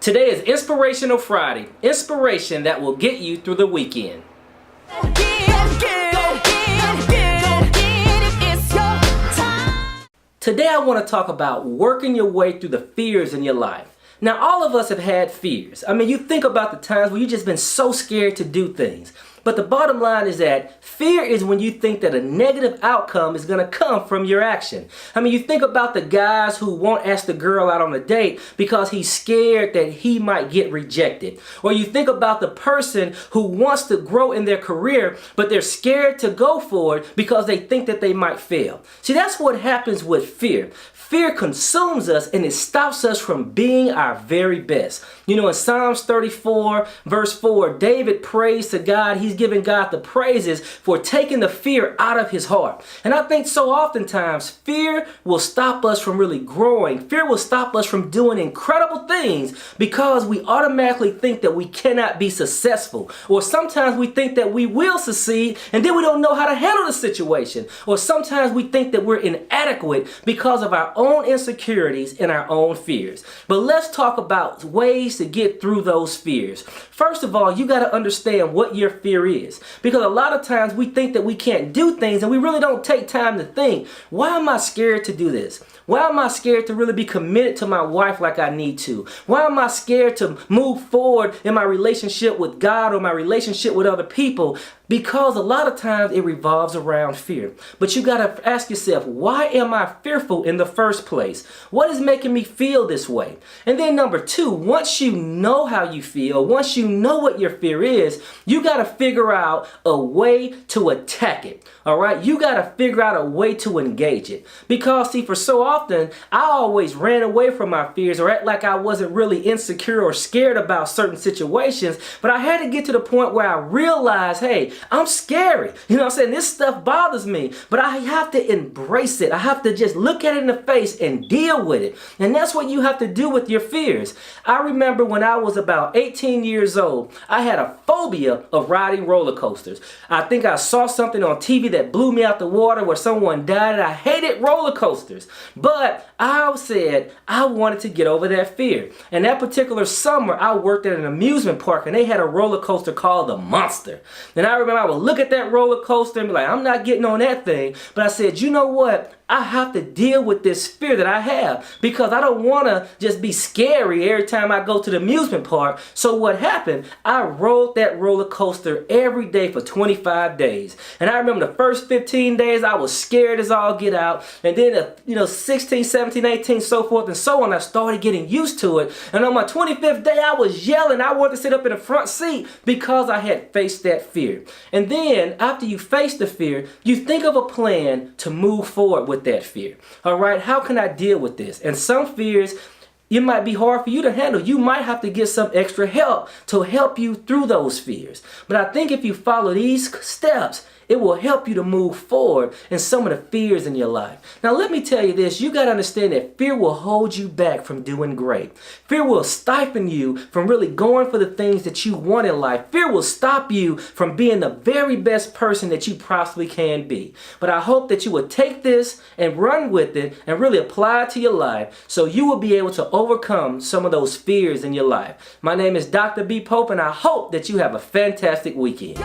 Today is Inspirational Friday, inspiration that will get you through the weekend. Today I want to talk about working your way through the fears in your life. Now, all of us have had fears. I mean, you think about the times where you've just been so scared to do things. But the bottom line is that fear is when you think that a negative outcome is going to come from your action. I mean, you think about the guys who won't ask the girl out on a date because he's scared that he might get rejected. Or you think about the person who wants to grow in their career, but they're scared to go for it because they think that they might fail. See, that's what happens with fear. Fear consumes us and it stops us from being our very best. You know, in Psalms 34, verse 4, David prays to God. He's giving God the praises for taking the fear out of his heart. And I think so oftentimes fear will stop us from really growing. Fear will stop us from doing incredible things because we automatically think that we cannot be successful. Or sometimes we think that we will succeed and then we don't know how to handle the situation. Or sometimes we think that we're inadequate because of our own insecurities and our own fears. But let's talk about ways to get through those fears. First of all, you got to understand what your fear is. Because a lot of times we think that we can't do things and we really don't take time to think, why am I scared to do this? Why am I scared to really be committed to my wife like I need to? Why am I scared to move forward in my relationship with God or my relationship with other people? Because a lot of times it revolves around fear. But you got to ask yourself, why am I fearful in the first place? What is making me feel this way? And then number two, once you know how you feel, once you know what your fear is, you got to figure out a way to attack it. All right? You got to figure out a way to engage it. Because see, for so often, I always ran away from my fears or act like I wasn't really insecure or scared about certain situations. But I had to get to the point where I realized, hey, I'm scary. You know what I'm saying? This stuff bothers me, but I have to embrace it. I have to just look at it in the face and deal with it. And that's what you have to do with your fears. I remember when I was about 18 years old, I had a phobia of riding roller coasters. I think I saw something on TV that blew me out the water where someone died, and I hated roller coasters. But I said I wanted to get over that fear. And that particular summer, I worked at an amusement park, and they had a roller coaster called the Monster. And I remember I would look at that roller coaster and be like, I'm not getting on that thing. But I said, you know what? I have to deal with this fear that I have because I don't want to just be scary every time I go to the amusement park. So what happened? I rode that roller coaster every day for 25 days. And I remember the first 15 days I was scared as all get out. And then 16, 17, 18, so forth and so on, I started getting used to it. And on my 25th day I was yelling. I wanted to sit up in the front seat because I had faced that fear. And then after you face the fear, you think of a plan to move forward with that fear. All right, how can I deal with this? And some fears, it might be hard for you to handle. You might have to get some extra help to help you through those fears. But I think if you follow these steps, it will help you to move forward in some of the fears in your life. Now, let me tell you this. You got to understand that fear will hold you back from doing great. Fear will stifle you from really going for the things that you want in life. Fear will stop you from being the very best person that you possibly can be. But I hope that you will take this and run with it and really apply it to your life so you will be able to overcome some of those fears in your life. My name is Dr. B. Pope, and I hope that you have a fantastic weekend.